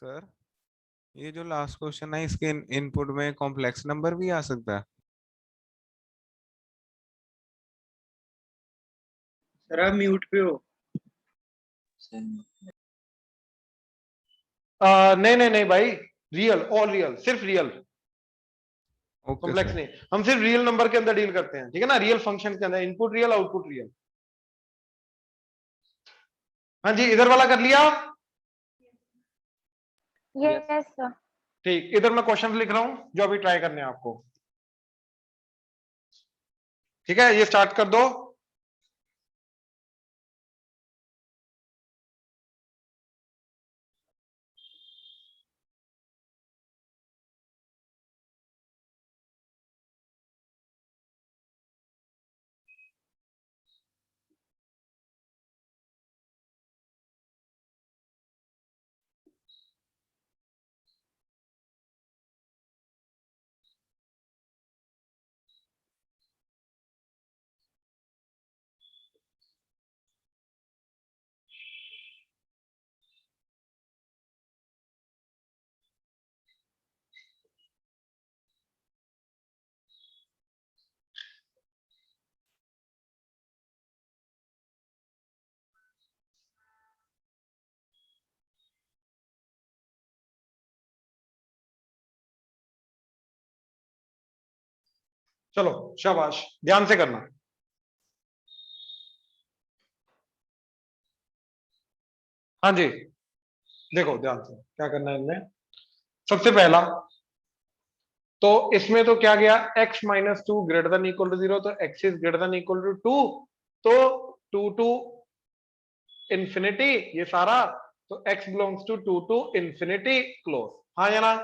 Sir, ये जो last question है इसके इनपुट में कॉम्प्लेक्स नंबर भी आ सकता है? सर आप म्यूट पे हो। नहीं नहीं नहीं भाई, रियल, ऑल रियल, सिर्फ रियल, ओके कॉम्प्लेक्स सर। नहीं। हम सिर्फ रियल नंबर के अंदर डील करते हैं, ठीक है ना, रियल फंक्शन के अंदर, इनपुट रियल आउटपुट रियल। हाँ जी, इधर वाला कर लिया? Yes sir. ठीक, इधर मैं क्वेश्चन लिख रहा हूं जो अभी ट्राई करने हैं आपको। ठीक है, ये स्टार्ट कर दो। चलो शाबाश, ध्यान से करना। हाँ जी, देखो ध्यान से क्या करना है इनमें। सबसे पहला तो इसमें तो क्या गया, x minus two greater than equal to 0, तो x is greater than equal to 2, तो 2 टू इंफिनिटी ये सारा, तो x belongs to 2 to infinity close. हाँ या ना?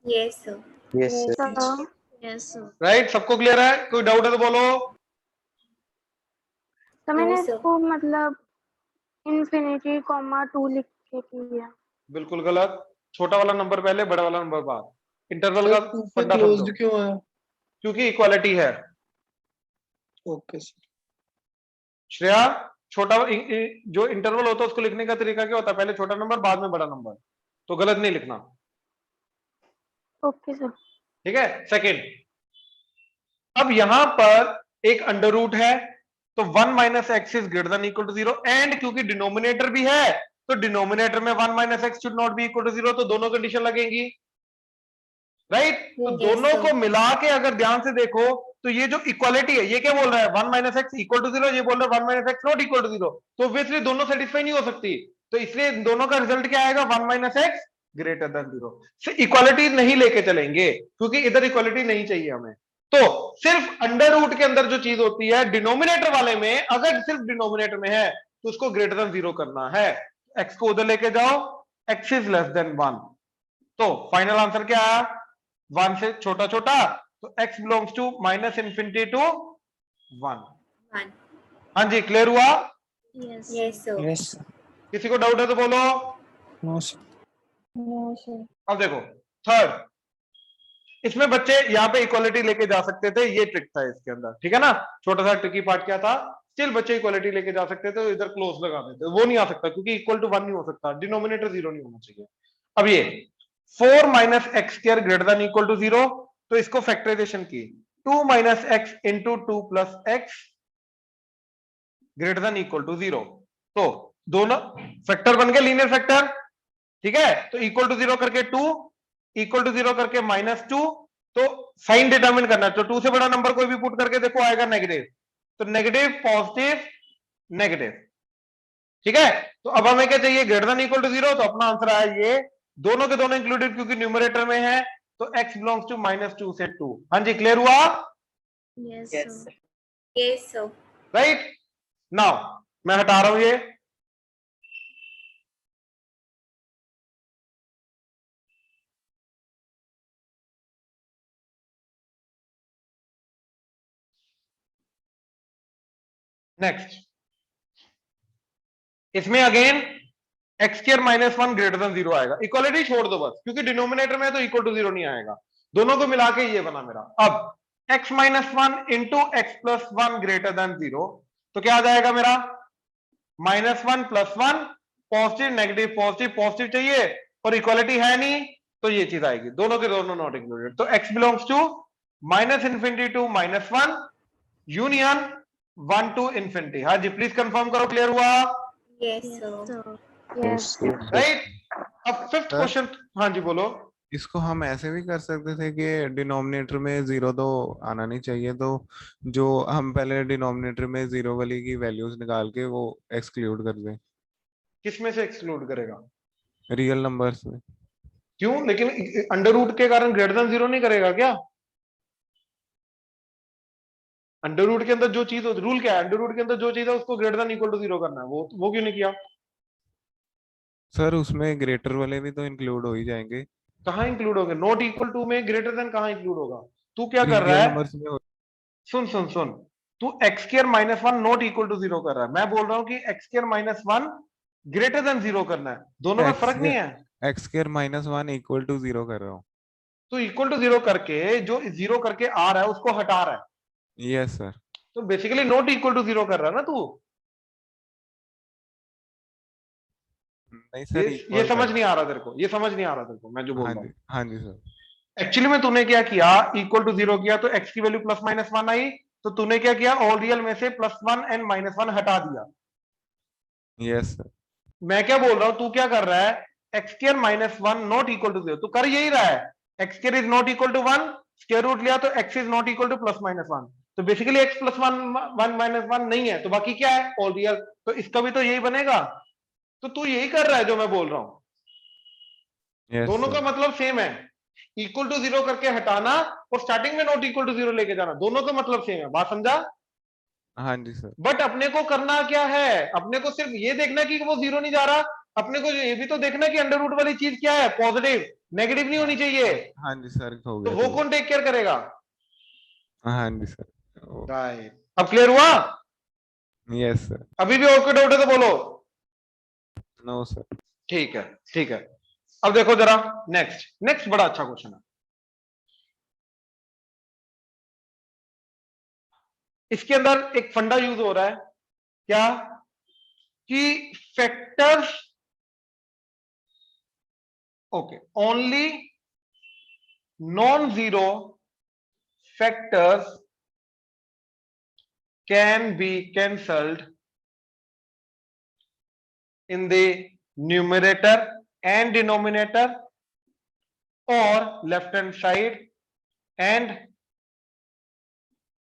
Yes sir. Yes sir. Yes sir. Right, सबको क्लियर है? कोई डाउट है तो बोलो। तो मैंने इसको मतलब इन्फिनिटी कॉमा 2 लिख के किया। बिल्कुल गलत, छोटा वाला नंबर पहले, बड़ा वाला नंबर बाद। इंटरवल का फंडा समझो, क्लोज्ड क्यों है? क्योंकि इक्वालिटी है। Okay sir. श्रेया, छोटा जो इंटरवल होता है उसको लिखने का तरीका क्या होता है, पहले छोटा नंबर बाद में बड़ा नंबर, तो गलत नहीं लिखना। Okay sir. ठीक है, सेकंड, अब यहां पर एक अंडर रूट है, तो 1 minus x is greater than equal to 0, and क्योंकि डिनोमिनेटर भी है तो डिनोमिनेटर में 1 minus x should not be equal to 0, तो दोनों कंडीशन लगेंगी। राइट, तो दोनों को मिला के अगर ध्यान से देखो तो ये जो इक्वालिटी है, ये क्या बोल रहा है, 1 माइनस एक्स इक्वल टू 0, ये बोल रहा है 1 minus x not equal to 0, तो ऑब्वियसली दोनों सेटिस्फाई नहीं हो सकती, तो इसलिए दोनों का रिजल्ट क्या आएगा, 1 minus x greater then 0। Equality नहीं लेके चलेंगे क्योंकि इधर इक्वालिटी नहीं चाहिए हमें। तो सिर्फ अंडर रूट के अंदर जो चीज होती है डिनोमिनेटर वाले में, अगर सिर्फ डिनोमिनेटर में है तो उसको ग्रेटर देन 0 करना है, एक्स को उधर लेके जाओ, एक्स इज लेस देन 1, तो फाइनल आंसर क्या आया, 1 से छोटा छोटा, तो x belongs to minus infinity to 1। हाँ जी, क्लियर हुआ? Yes sir. यस किसी को डाउट है तो बोलो। No sir. No sir. अब देखो थर्ड, इसमें बच्चे यहाँ पे इक्वालिटी लेके जा सकते थे, ये ट्रिक था इसके अंदर, ठीक है ना, छोटा सा ट्रिकी पार्ट क्या था, स्टिल बच्चे इक्वालिटी लेके जा सकते थे, तो इधर क्लोज लगा देते, वो नहीं आ सकता क्योंकि इक्वल टू 1 नहीं हो सकता, डिनोमिनेटर 0 नहीं होना चाहिए। अब ये 4 minus x square greater than equal to 0, तो इसको फैक्टराइजेशन की, 2 minus x into 2 plus x greater than equal to 0, तो दोनों फैक्टर बन गए लीनियर फैक्टर, ठीक है, तो इक्वल टू 0 करके 2, इक्वल टू 0 करके -2, तो साइन डिटरमिन करना है, तो 2 से बड़ा नंबर कोई भी पुट करके देखो आएगा नेगेटिव, तो नेगेटिव पॉजिटिव नेगेटिव, ठीक है, तो अब हमें क्या चाहिए, ग्रेटर देन इक्वल टू 0, तो अपना आंसर आया ये, दोनों के दोनों इंक्लूडेड क्योंकि न्यूमरेटर में है, तो x बिलोंग्स टू -2 से 2। हाँ जी, क्लियर हुआ? Yes sir. Yes sir. Right, now मैं हटा रहा हूं ये, नेक्स्ट, इसमें again x square minus 1 greater than 0 आएगा, इक्वालिटी छोड़ दो बस क्योंकि डिनोमिनेटर में तो इक्वल टू 0 नहीं आएगा, दोनों को मिला के ये बना मेरा। अब x minus 1 into x plus 1 greater than 0, तो क्या आ जाएगा मेरा, -1 + 1, पॉजिटिव नेगेटिव पॉजिटिव, पॉजिटिव चाहिए और इक्वालिटी है नहीं तो ये चीज आएगी, दोनों के दोनों नॉट इंक्लूडेड। तो x belongs to -∞ to -1 union 1 to infinity. हाँ जी, प्लीज कंफर्म करो, क्लियर हुआ? Yes, sir. Yes, sir. Right. अब फिफ्थ Sir? क्वेश्चन, हाँ जी बोलो। इसको हम ऐसे भी कर सकते थे कि डिनोमिनेटर में 0 तो आना नहीं चाहिए, तो जो हम पहले डिनोमिनेटर में 0 वाली की वैल्यूज निकाल के वो एक्सक्लूड कर दें किसमें से एक्सक्लूड करेगा? रियल नंबर्स में। क्यों? लेकिन अंडर रूट के कारण ग्रेटर देन 0 नहीं करेगा क्या? अंडर रूट के अंदर जो चीज, रूल क्या है, अंडर रूट के अंदर जो चीज है उसको ग्रेटर देन इक्वल टू 0 करना है, वो क्यों नहीं किया? सर उसमें ग्रेटर वाले भी तो इंक्लूड हो ही जाएंगे। कहाँ इंक्लूड होगा? नॉट इक्वल टू में ग्रेटर देन कहाँ इंक्लूड होगा? तू क्या कर रहा रियल है? नंबर्स में सुन सुन सुन, तू x² -1 नॉट इक्वल टू 0 कर रहा है, मैं बोल रहा हूं कि x² -1 ग्रेटर देन 0 करना है, दोनों में फर्क नहीं है। x² -1 इक्वल टू 0 कर रहा हूँ। तो इक्वल टू 0 करके जो 0 करके आ रहा है उसको हटा रहा है, यस सर। तो बेसिकली नॉट इक्वल टू 0 कर रहा है ना तू। नहीं सर, ये समझ नहीं आ रहा तेरे को, ये समझ नहीं आ रहा तेरे को मैं जो बोल हाँ रहा हूँ। जी, हाँ जी सर। एक्चुअली में तूने क्या किया, इक्वल टू 0 किया तो x की वैल्यू +-1 आई, तो तूने क्या किया, ऑल रियल में से +1 एंड -1 हटा दिया। Yes sir. मैं क्या बोल रहा हूं, तू क्या कर रहा है, x² -1 नॉट इक्वल टू 0, तू कर यही रहा है, x² is not equal to 1, square root लिया तो x is not equal to +-1, तो बेसिकली x +1 1 नहीं है, तो बाकी क्या है, ऑल रियल, तो इसका भी तो यही बनेगा। तो तू यही कर रहा है जो मैं बोल रहा हूं, यस दोनों का सर। मतलब सेम है, इक्वल टू 0 करके हटाना और स्टार्टिंग में नॉट इक्वल टू 0 लेके जाना, दोनों का मतलब सेम है, बात समझा? हाँ जी सर। बट अपने को करना क्या है, अपने को सिर्फ ये देखना कि वो 0 नहीं जा रहा, अपने को ये भी तो देखना कि अंडर रूट वाली चीज क्या है, पॉजिटिव, नेगेटिव नहीं होनी चाहिए। हाँ जी सर, हो तो गया वो कौन टेक केयर करेगा? हाँ जी सर। राइट, अब क्लियर हुआ? Yes sir. अभी भी और कोई डाउट है तो बोलो। No sir. ठीक है, ठीक है। अब देखो जरा नेक्स्ट, नेक्स्ट बड़ा अच्छा क्वेश्चन है। इसके अंदर एक फंडा यूज हो रहा है क्या, कि factors, okay, only non zero factors can be cancelled in the numerator and denominator or left hand side and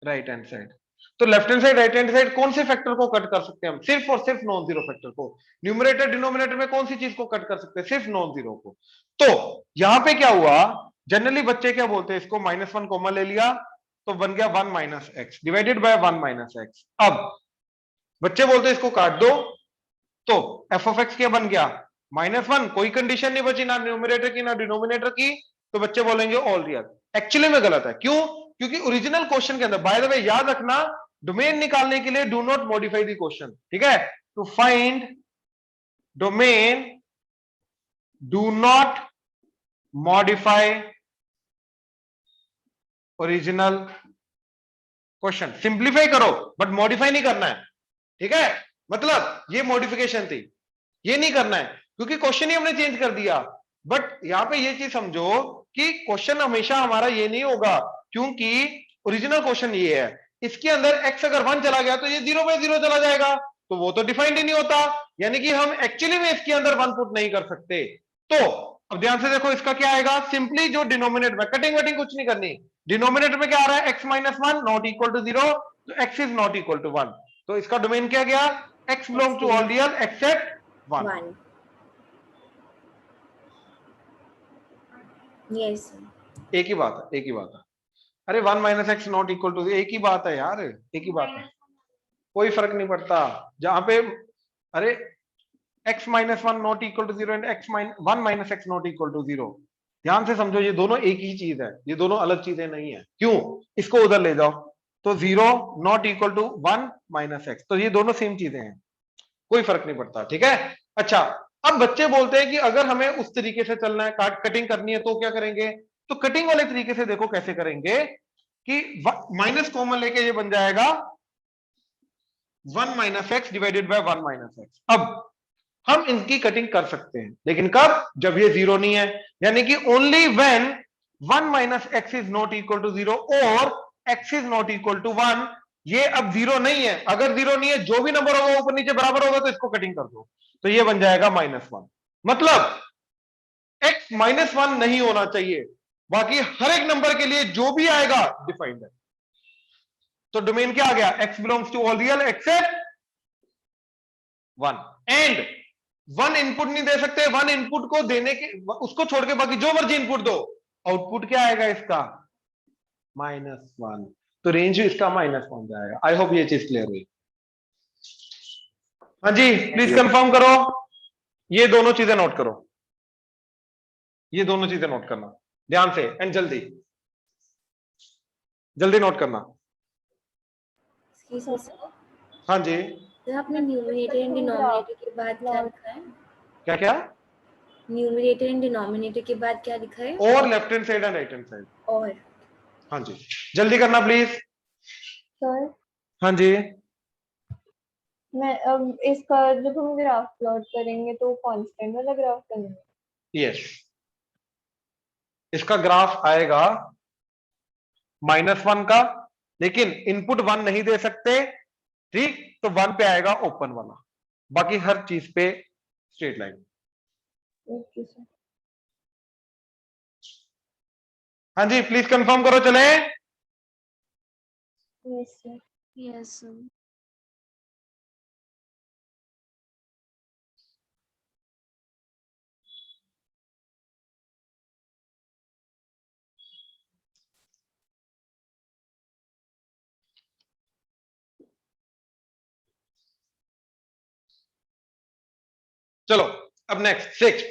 right hand side। तो left hand side right hand side कौन से फैक्टर को कट कर सकते हैं हम? सिर्फ और सिर्फ नॉन जीरो फैक्टर को। न्यूमरेटर डिनोमिनेटर में कौन सी चीज को कट कर सकते हैं? सिर्फ नॉन जीरो को। तो यहां पे क्या हुआ, जनरली बच्चे क्या बोलते हैं, इसको -1 कॉमन ले लिया तो बन गया 1 - x डिवाइडेड बाय 1 - x। अब बच्चे बोलते हैं इसको काट दो, तो f of x क्या बन गया, -1, कोई कंडीशन नहीं बची ना न्यूमरेटर की ना डिनोमिनेटर की, तो बच्चे बोलेंगे ऑल रियल। एक्चुअली में गलत है, क्यों? क्योंकि ओरिजिनल क्वेश्चन के अंदर, बाय द वे याद रखना, डोमेन निकालने के लिए do not modify the question, ठीक है? To find domain do not modify original question. Simplify करो बट मॉडिफाई नहीं करना है, ठीक है? मतलब ये मॉडिफिकेशन थी, ये नहीं करना है क्योंकि क्वेश्चन ही हमने चेंज कर दिया। बट यहां पे ये चीज समझो कि क्वेश्चन हमेशा हमारा ये नहीं होगा, क्योंकि ओरिजिनल क्वेश्चन ये है, इसके अंदर x अगर 1 चला गया तो ये 0/0 चला जाएगा, तो वो तो डिफाइंड ही नहीं होता, यानी कि हम एक्चुअली में इसके अंदर 1 पुट नहीं कर सकते। तो अब ध्यान से देखो इसका क्या आएगा, सिंपली जो डिनोमिनेटर में, कटिंग वटिंग कुछ नहीं करनी, डिनोमिनेटर में क्या आ रहा है, x - 1 नॉट इक्वल टू 0, तो x is not equal to 1, तो इसका डोमेन क्या गया, x belong to all real except 1। 1। Yes, sir. एक ही बात है, एक ही बात है। अरे 1 - x नॉट इक्वल टू, एक ही बात है यार, एक ही बात है, कोई फर्क नहीं पड़ता। जहां पे अरे x - 1 not equal to 0 and 1 - x not equal to 0, ध्यान से समझो, ये दोनों एक ही चीज है, ये दोनों अलग चीजें नहीं है। क्यों? इसको उधर ले जाओ तो 0 नॉट इक्वल टू 1 - x, तो ये दोनों सेम चीजें हैं, कोई फर्क नहीं पड़ता, ठीक है? अच्छा, अब बच्चे बोलते हैं कि अगर हमें उस तरीके से चलना है, कटिंग करनी है, तो क्या करेंगे? तो कटिंग वाले तरीके से देखो कैसे करेंगे, कि माइनस कॉमन लेके ये बन जाएगा 1 - x डिवाइडेड बाय 1 - x। अब हम इनकी कटिंग कर सकते हैं, लेकिन कब? जब ये जीरो नहीं है, यानी कि only when 1 minus x is not equal to zero और x is not equal to 1। ये अब जीरो नहीं है, अगर जीरो नहीं है जो भी नंबर होगा ऊपर नीचे बराबर होगा तो इसको कटिंग कर दो, तो ये बन जाएगा -1। मतलब x -1 नहीं होना चाहिए, बाकी हर एक नंबर के लिए जो भी आएगा डिफाइंड है। तो डोमेन क्या आ गया? x belongs to all real except 1। And 1 input नहीं दे सकते, 1 इनपुट को देने के उसको छोड़ के बाकी जो मर्जी इनपुट दो, आउटपुट क्या आएगा इसका? -1। तो रेंज इसका -1 जाएगा। आई होप ये चीज क्लियर हुई। हाँ जी, प्लीज कंफर्म करो। ये दोनों चीजें नोट करो, ये दोनों चीजें नोट करना ध्यान से एंड जल्दी जल्दी नोट करना। Excuse me, sir. हाँ जी, सर आपने न्यूमरेटर एंड डिनोमिनेटर के बाद क्या लिखा है? क्या क्या? न्यूमरेटर एंड डिनोमिनेटर के बाद क्या लिखा है? और left hand side and right hand side. और हाँ जी, जल्दी करना प्लीज। सर हाँ जी, मैं अब इसका जब हम ग्राफ प्लॉट करेंगे तो कांस्टेंट वाला ग्राफ करेंगे। यस, इसका ग्राफ आएगा -1 का, लेकिन इनपुट 1 नहीं दे सकते, ठीक? तो 1 पे आएगा ओपन वाला, बाकी हर चीज पे स्ट्रेट लाइन। Okay sir. हाँ जी, प्लीज कंफर्म करो। चले, यस सर। Yes sir. चलो अब next 6।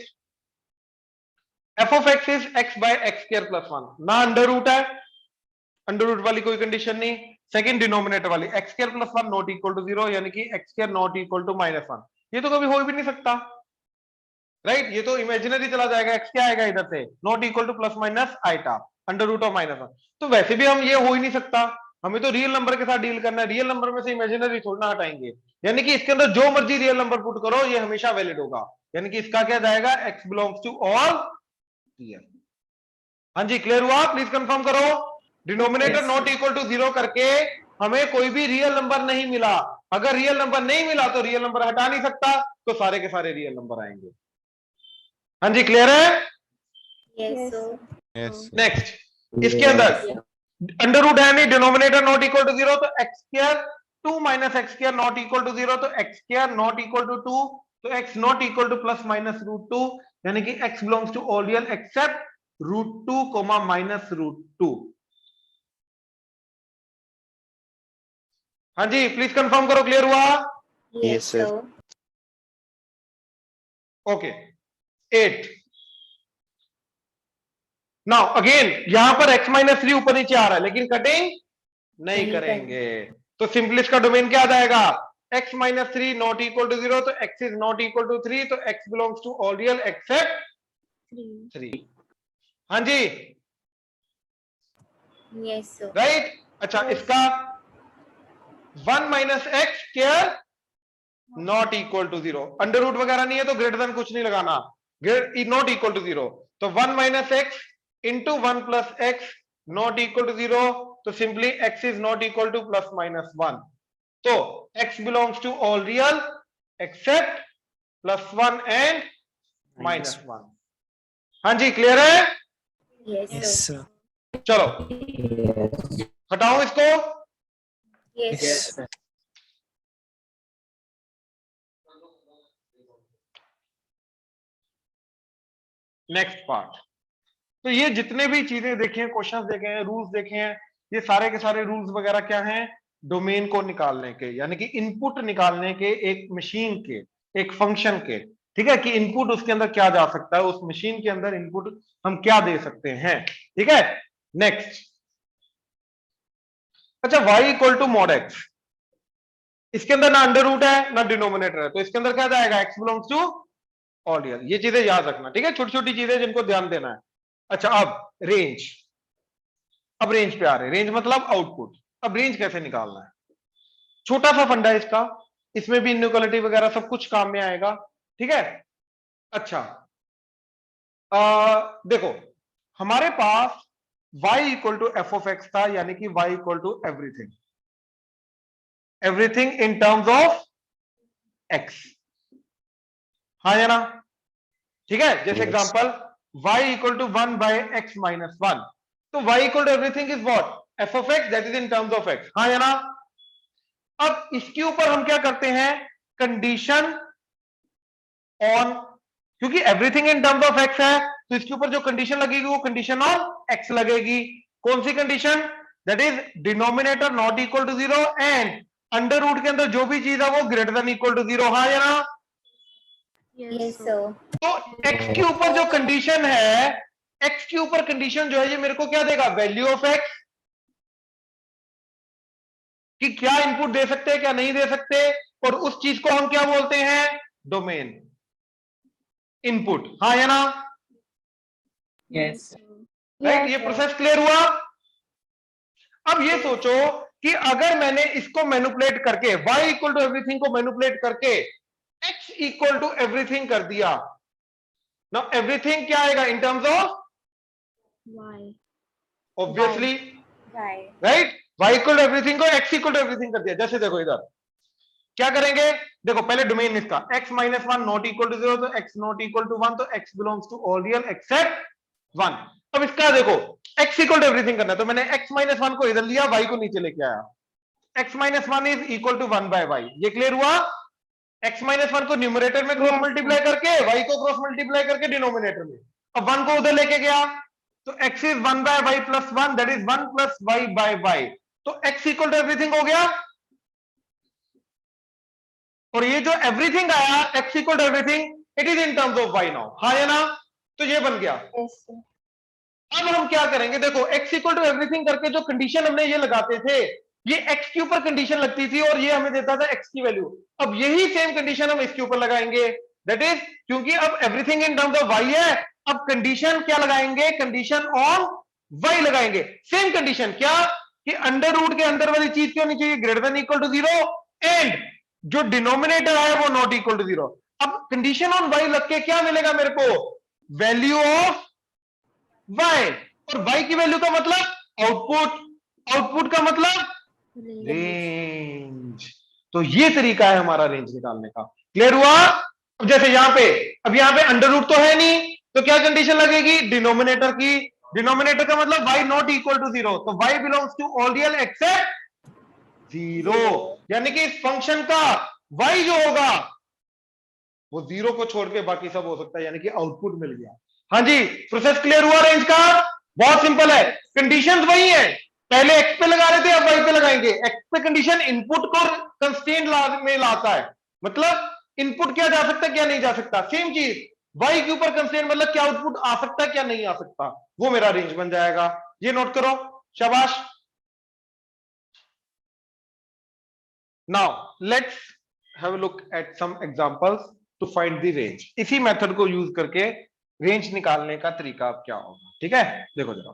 F of x is x by x square plus 1। ना अंडर रूट है, अंडर रूट वाली कोई कंडीशन नहीं। सेकंड डिनोमिनेटर वाली x square plus 1 not equal to 0, यानी कि x square not equal to -1। ये तो कभी हो भी नहीं सकता, राइट? ये तो इमेजिनरी चला जाएगा। एक्स क्या आएगा इधर से? Not equal to plus minus iota under root of -1। तो वैसे भी हम ये हो ही नहीं सकता, हमें तो रियल नंबर के साथ डील करना है, रियल नंबर में से इमेजिनरी छोड़ना हटाएंगे, यानी कि इसके अंदर जो मर्जी रियल नंबर पुट करो ये हमेशा वैलिड होगा, यानी कि इसका क्या जाएगा? X belongs to all real. हाँ जी, क्लियर हुआ? प्लीज कंफर्म करो। डिनोमिनेटर नॉट इक्वल टू 0 करके हमें कोई भी रियल नंबर नहीं मिला। अगर रियल नंबर नहीं मिला तो रियल नंबर हटा नहीं सकता, तो सारे के सारे रियल नंबर आएंगे। हाँ जी, क्लियर है? Yes sir. यस नेक्स्ट, इसके अंदर अंडर रूट है नहीं, डिनोमिनेटर नॉट इक्वल टू 0, तो x square 2 minus x square not equal to 0, तो x square not equal to 2, तो x not equal to plus minus √2, यानी कि x belongs to all real except √2 minus √2। हाँ जी, please confirm करो। Clear हुआ? Yes sir. Okay 8। Now again यहां पर x -3 ऊपर नीचे आ रहा है, लेकिन कटिंग नहीं करेंगे, तो सिंपली इसका डोमेन क्या आ जाएगा? x -3 नॉट इक्वल टू 0, तो x is not equal to 3, तो x belongs to all real except 3। हाँ जी, यस सर। राइट। अच्छा, इसका 1 minus x square not equal to 0, under root वगैरह नहीं है तो ग्रेटर देन कुछ नहीं लगाना, नॉट इक्वल टू 0, तो 1 minus x into 1 plus x not equal to 0, तो simply x is not equal to plus minus 1, तो x belongs to all real except +1 and -1। हाँ जी, क्लियर है? Yes sir. सर। चलो हटाओ इसको। Yes sir. Next part. तो ये जितने भी चीजें देखे हैं, क्वेश्चंस देखे हैं, रूल्स देखे हैं, ये सारे के सारे रूल्स वगैरह क्या हैं? डोमेन को निकालने के, यानी कि इनपुट निकालने के, एक मशीन के, एक फंक्शन के, ठीक है, कि इनपुट उसके अंदर क्या जा सकता है, उस मशीन के अंदर इनपुट हम क्या दे सकते हैं, ठीक है। नेक्स्ट, अच्छा y equal to mod x, इसके अंदर ना अंडर रूट है ना डिनोमिनेटर है, तो इसके अंदर क्या जाएगा? x belongs to all real. ये चीजें याद रखना, ठीक है, छोटी छोटी चीजें जिनको ध्यान देना है। अच्छा, अब रेंज, अब रेंज पे आ रहे, रेंज मतलब आउटपुट। अब रेंज कैसे निकालना है? छोटा सा फंडा है इसका, इसमें भी इनइक्वालिटी वगैरह सब कुछ काम में आएगा, ठीक है। अच्छा, देखो हमारे पास y equal to f of x था, यानी कि y equal to everything, everything in terms of x, हाँ या ना? ठीक है, जैसे Yes. Example y equal to 1 by x minus 1, तो y equal to everything is what, f of x that is in terms of x, हाँ या ना? अब इसके ऊपर हम क्या करते हैं, कंडीशन ऑन, क्योंकि everything in terms of x है, तो इसके ऊपर जो कंडीशन लगेगी वो कंडीशन ऑन x लगेगी। कौन सी condition, that is denominator not equal to 0 and under root के अंदर जो भी चीज है वो ग्रेटर देन इक्वल टू 0, हाँ या ना? Yes, sir. तो x के ऊपर जो कंडीशन है, x के ऊपर कंडीशन जो है ये मेरे को क्या देगा, वैल्यू ऑफ x, कि क्या इनपुट दे सकते हैं क्या नहीं दे सकते, और उस चीज को हम क्या बोलते हैं, डोमेन इनपुट, हाँ या ना? Yes. राइट, ये प्रोसेस क्लियर हुआ? अब ये सोचो कि अगर मैंने इसको मैनिपुलेट करके y इक्वल टू एवरीथिंग को मैनिपुलेट करके x इक्वल टू एवरीथिंग कर दिया, नाउ एवरीथिंग क्या आएगा in terms of Y. Obviously, Why? Right, y equal to everything को x इक्वल टू एवरीथिंग कर दिया। जैसे देखो इधर क्या करेंगे, देखो पहले डोमेन इसका x minus 1 not equal to 0, तो x नॉट इक्वल टू 1, तो x belongs to all real except 1। अब इसका देखो x इक्वल टू एवरीथिंग करना है, तो मैंने x माइनस 1 को इधर लिया, y को नीचे लेके आया, x minus 1 is equal to 1 by y, ये क्लियर हुआ? x माइनस 1 को न्यूमरेटर में क्रॉस मल्टीप्लाई करके, y को क्रॉस मल्टीप्लाई करके डिनोमिनेटर में, अब 1 को उधर लेके गया, तो x is 1 by y plus 1, that is 1 plus y by y, तो x इक्वल टू एवरीथिंग हो गया। और ये जो एवरीथिंग आया x equal to everything, it is in terms of y now, हाँ या ना? तो ये बन गया। Yes, sir. अब हम क्या करेंगे, देखो x इक्वल टू एवरीथिंग करके जो कंडीशन हमने ये लगाते थे, ये x के ऊपर कंडीशन लगती थी और ये हमें देता था x की वैल्यू। अब यही सेम कंडीशन हम इसके ऊपर लगाएंगे, दैट इज क्योंकि अब everything in terms of y है, अब कंडीशन क्या लगाएंगे, कंडीशन ऑन y लगाएंगे। सेम कंडीशन क्या, कि अंडर रूट के अंदर वाली चीज क्यों नहीं चाहिए, greater than equal to 0 and जो डिनोमिनेटर है वो नॉट इक्वल टू 0। अब कंडीशन ऑन y लग के क्या मिलेगा मेरे को, वैल्यू ऑफ y, और y की वैल्यू का मतलब आउटपुट, आउटपुट का मतलब रेंज। तो ये तरीका है हमारा रेंज निकालने का, क्लियर हुआ? अब जैसे यहां पे, अब यहां पे अंडर रूट तो है नहीं, तो क्या कंडीशन लगेगी, डिनोमिनेटर की, डिनोमिनेटर का मतलब y नॉट इक्वल टू 0, तो y belongs to all real except 0, यानी कि इस फंक्शन का y जो होगा वो 0 को छोड़ के बाकी सब हो सकता है, यानी कि आउटपुट मिल गया। हाँ जी, प्रोसेस क्लियर हुआ रेंज का? बहुत सिंपल है, कंडीशंस वही है, पहले x पे लगा रहे थे अब y पे लगाएंगे। x पे कंडीशन इनपुट को कंस्ट्रेंट में लाता है, मतलब इनपुट किया जा सकता है क्या नहीं जा सकता, सेम चीज y के ऊपर कंस्ट्रेंट मतलब क्या आउटपुट आ सकता है क्या नहीं आ सकता, वो मेरा रेंज बन जाएगा। ये नोट करो, शाबाश। Now let's have a look at some examples to find the range. इसी मेथड को यूज करके रेंज निकालने का तरीका अब क्या होगा, ठीक है? देखो जरा,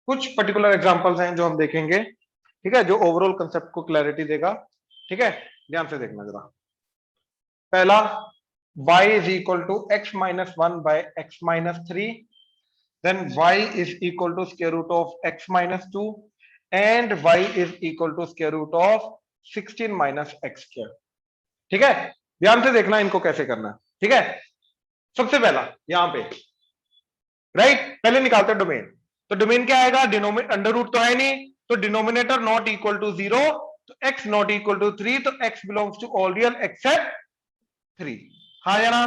कुछ पर्टिकुलर एग्जांपल्स हैं जो हम देखेंगे, ठीक है, जो ओवरऑल कंसेप्ट को क्लैरिटी देगा, ठीक है? ध्यान से देखना जरा। पहला, y is equal to x minus 1 by x minus 3, then y is equal to square root of x minus 2 and y is equal to square root of 16 minus x square, ठीक है? ध्यान से देखना इनको कैसे करना है, ठीक है? सबसे पहला यहां पे, राइट, पहले निकालते हैं डोमेन, तो डोमेन क्या आएगा, डिनोमिनेटर, अंडर रूट तो है नहीं, तो डिनोमिनेटर नॉट इक्वल टू 0, तो x नॉट इक्वल टू 3, तो x belongs to all real except 3, हाँ या ना?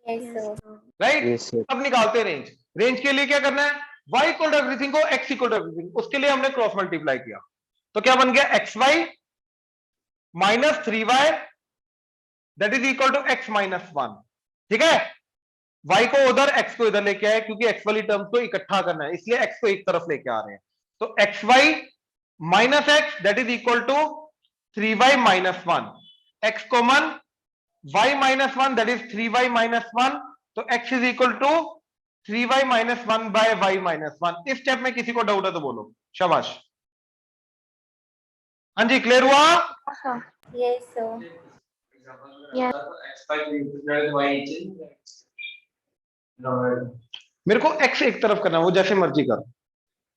Yes, sir. Right, Yes, sir. अब निकालते हैं रेंज। रेंज के लिए क्या करना है, y इक्वल टू एवरीथिंग को x इक्वल टू एवरीथिंग, उसके लिए हमने क्रॉस मल्टीप्लाई किया, तो क्या बन गया, xy minus 3y that is equal to x minus 1, ठीक है? y को उधर, x को इधर लेके आए, क्योंकि x वाली टर्म्स को इकट्ठा करना है, इसलिए x को एक तरफ लेके आ रहे हैं, तो xy minus x that is equal to 3y minus 1, x common, y minus 1 that is 3y minus 1, तो x is equal to 3y minus 1 by y minus 1। इस स्टेप में किसी को डाउट है तो बोलो, शाबाश। हाँ जी, क्लियर हुआ? Sir Yes, sir. मेरे को x एक तरफ करना है, वो जैसे मर्जी कर,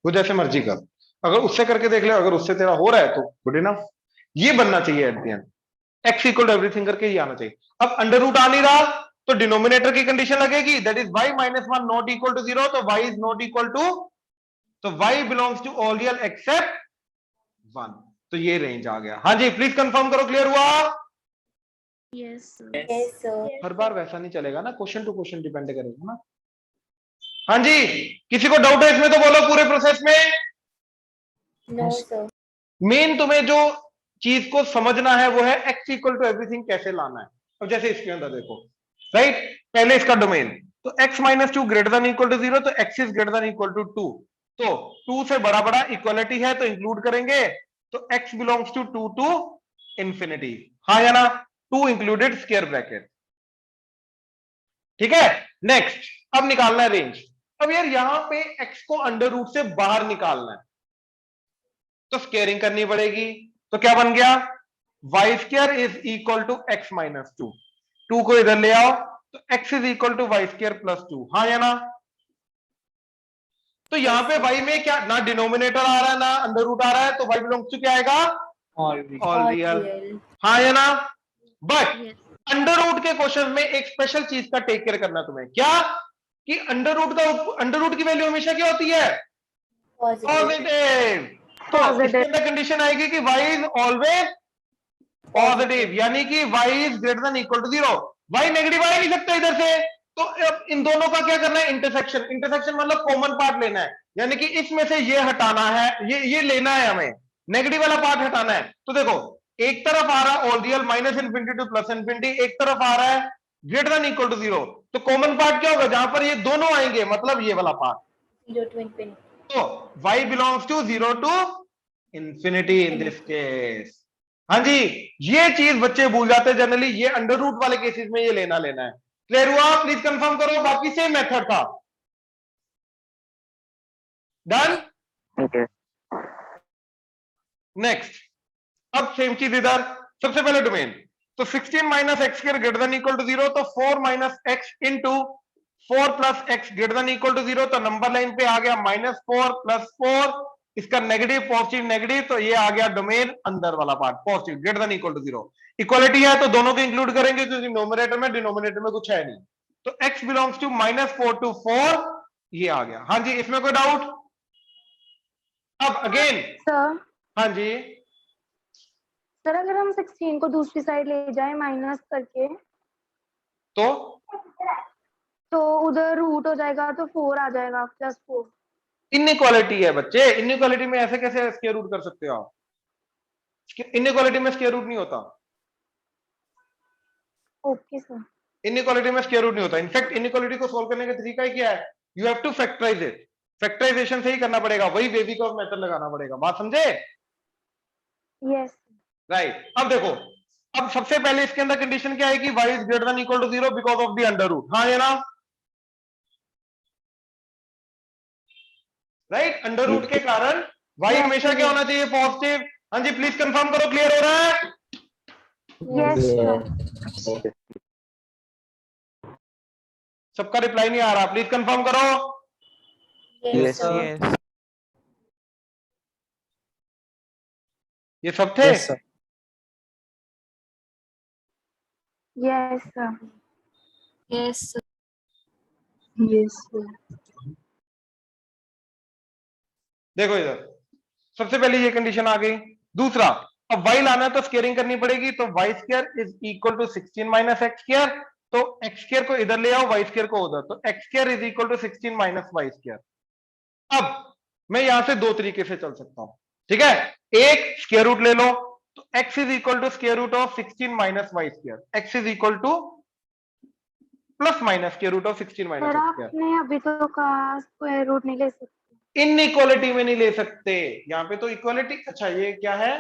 वो जैसे मर्जी कर। अगर उससे करके देख ले, अगर उससे तेरा हो रहा है तो गुड इनफ। ये बनना चाहिए at the end, x equal to everything करके ये आना चाहिए। अब अंडर रूट आ नहीं रहा तो डिनोमिनेटर की कंडीशन लगेगी, that is y minus 1 not equal to 0, तो y is not equal to, तो y belongs to all real except 1। तो ये रेंज आ गया। हाँ जी, प्लीज कंफर्म करो, क्लियर हुआ? Yes, sir. हर बार वैसा नहीं चलेगा ना, क्वेश्चन टू क्वेश्चन डिपेंड करेगा ना। हाँ जी, किसी को डाउट है इसमें तो बोलो पूरे प्रोसेस में। No, sir. मेन तुम्हें जो चीज को समझना है वो है x इक्वल टू एवरीथिंग कैसे लाना है। अब जैसे इसके अंदर देखो, राइट, पहले इसका डोमेन, तो x minus 2 greater than equal to 0, तो x is greater than equal to 2, तो 2 से बड़ा बड़ा इक्वलिटी है तो इंक्लूड करेंगे, तो x belongs to 2 to infinity, हाँ या ना, 2 इंक्लूडेड स्क्वायर ब्रैकेट, ठीक है। नेक्स्ट, अब निकालना है रेंज। अब यार यहां पे x को अंडर रूट से बाहर निकालना है तो स्केयरिंग करनी पड़ेगी, तो क्या बन गया, y square is equal to x minus 2, 2 को इधर ले आओ तो x is equal to y square plus 2, हाँ या ना। तो यहां पे y में क्या, ना डिनोमिनेटर आ रहा है ना अंडर रूट आ रहा है, तो y बिलोंग्स टू क्या आएगा, All ऑल रियल, हाँ या ना। बट अंडर रूट के क्वेश्चन में एक स्पेशल चीज का टेक केयर करना तुम्हें, क्या कि अंडर रूट की वैल्यू हमेशा क्या होती है, पॉजिटिव। तो इसके अंदर कंडीशन आएगी कि y इज ऑलवेज पॉजिटिव, यानी कि y is greater than equal to 0। y negative आ ही नहीं सकता इधर से, तो अब इन दोनों का क्या करना है, इंटरसेक्शन। इंटरसेक्शन मतलब कॉमन पार्ट लेना है, यानी कि इसमें से ये हटाना है, ये लेना है हमें, नेगेटिव वाला पार्ट हटाना है। तो देखो, एक तरफ आ रहा है all real minus infinity two plus infinity, एक तरफ आ रहा है ग्रेटर देन इक्वल टू 0, तो कॉमन पार्ट क्या होगा, जहां पर ये दोनों आएंगे, मतलब ये वाला पार्ट, 0 to infinity. तो y belongs to 0 to infinity in this case. हाँ जी, ये चीज बच्चे भूल जाते हैं जनरली, ये अंडर रूट वाले केसेस में ये लेना है। क्लियर हुआ? प्लीज कंफर्म करो, बाकी सेम मेथड था। डन? नेक्स्ट, अब सेम चीज इधर, सबसे पहले डोमेन, तो 16 minus x square greater than equal to 0, तो 4 minus x into 4 plus x greater than equal to 0, तो नंबर लाइन पे आ गया -4 प्लस 4, इसका नेगेटिव पॉजिटिव नेगेटिव, तो ये आ गया डोमेन अंदर वाला part positive greater than equal to 0। Equality है तो दोनों को इंक्लूड करेंगे, क्योंकि न्यूमरेटर में डिनोमिनेटर में कुछ है नहीं, तो x बिलोंग्स टू -4 टू 4, ये आ गया। हाँ जी, इसमें कोई डाउट? अब अगेन, सर हाँ जी, सर अगर हम 16 को दूसरी साइड ले जाए माइनस करके, तो उधर रूट हो जाएगा, तो 4 आ जाएगा +4। इनइक्वालिटी है बच्चे, इनइक्वालिटी में ऐसे कैसे स्क्वायर रूट कर सकते हो आप, इनइक्वालिटी में स्क्वायर रूट नहीं होता, ओके सर। इनइक्वालिटी में स्क्वायर रूट नहीं होता। इनफैक्ट इनइक्वालिटी को सॉल्व करने का तरीका ही क्या है, you have to factorize it, factorization से ही करना पड़ेगा, वही वेबीकॉफ मेथड लगाना पड़ेगा, बात समझे? Yes right. अब देखो, अब सबसे पहले इसके अंदर कंडीशन क्या है कि y is greater than equal to 0 because of the under root, हाँ या ना, राइट, अंडर रूट के कारण y हमेशा क्या होना चाहिए, पॉजिटिव। हाँ जी, प्लीज कंफर्म करो, क्लियर हो रहा है? यस सबका रिप्लाई नहीं आ रहा, प्लीज कंफर्म करो। Yes, sir. yes, ये सब थे? yes, sir. Yes sir. Yes, sir. Yes sir. देखो इधर, सबसे पहले ये कंडीशन आ गई। दूसरा, अब y लाना है तो स्केयरिंग करनी पड़ेगी, तो y square is equal to 16 minus x square, तो x स्क्वायर को इधर ले आओ, y स्क्वायर को उधर, तो x square is equal to 16 minus y square. अब मैं यहां से दो तरीके से चल सकता हूं, ठीक है, एक स्क्वायर रूट ले लो, तो x is equal to square root of 16 minus y square, x is equal to plus minus square root of 16 minus sir x square. आपने अभी तो कहा स्क्वायर रूट नहीं ले सकते। इनइक्वालिटी में नहीं ले सकते, यहां पे तो इक्वालिटी, अच्छा ये क्या है,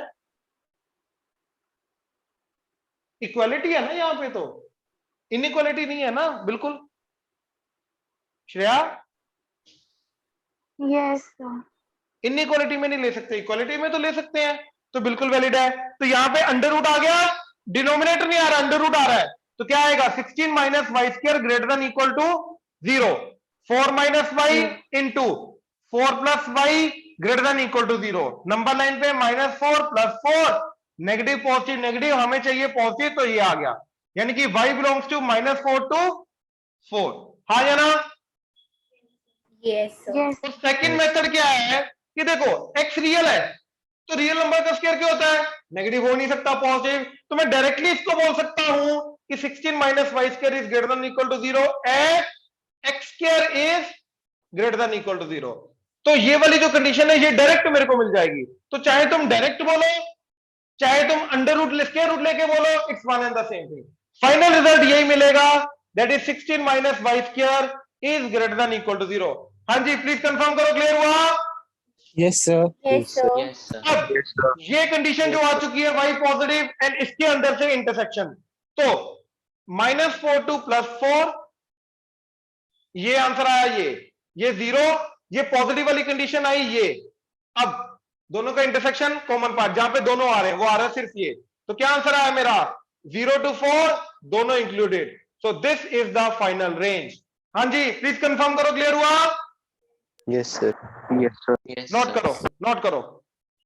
इक्वालिटी है ना यहाँ पे, तो इनइक्वालिटी नहीं है ना, बिल्कुल। Shreya Yes, sir. इनइक्वालिटी में नहीं ले सकते, इक्वालिटी में तो ले सकते हैं, तो बिल्कुल वैलिड है। तो यहाँ पे अंडर रूट आ गया, डिनोमिनेटर नहीं आ रहा, अंडर रूट आ रहा है, तो क्या आएगा 16 minus y square greater than equal to 0, 4 minus y into 4 plus y greater than equal to 0। Number line पे -4 + 4, नेगेटिव पॉजिटिव नेगेटिव, हमें चाहिए पॉजिटिव, तो ये आ गया, यानी कि y बिलोंग्स टू -4 to 4। हाँ या ना? Yes, sir. Yes. तो सेकंड मेथड क्या है कि देखो x रियल है, तो रियल नंबर का स्क्वायर क्या होता है? नेगेटिव हो नहीं सकता, पॉजिटिव। तो मैं डायरेक्टली इसको बोल सकता हूं कि 16 minus y square is greater than equal to 0 and x square is greater than equal to 0। तो ये वाली जो कंडीशन है ये डायरेक्ट मेरे को मिल जाएगी। तो चाहे तुम डायरेक्ट बोलो, चाहे तुम अंडर रूट स्क्वायर रूट लेके बोलो, it's one and the same thing. Final result यही मिलेगा, that is 16 minus y square is greater than equal to 0। हाँ जी, प्लीज कंफर्म करो, क्लियर हुआ? Yes, sir. Yes, sir. अब ये कंडीशन जो आ चुकी है y पॉजिटिव एंड इसके अंदर से इंटरसेक्शन, तो -4 to +4, ये आंसर आया, ये 0, ये पॉजिटिव वाली कंडीशन आई, ये। अब दोनों का इंटरसेक्शन कॉमन पार्ट जहां पे दोनों आ रहे हैं वो आ रहा है सिर्फ ये, तो क्या आंसर आया मेरा? 0 to 4 दोनों included. So this is the final range. हाँ जी, प्लीज कंफर्म करो, क्लियर हुआ? Yes, sir. Yes, sir. Note करो, नोट करो।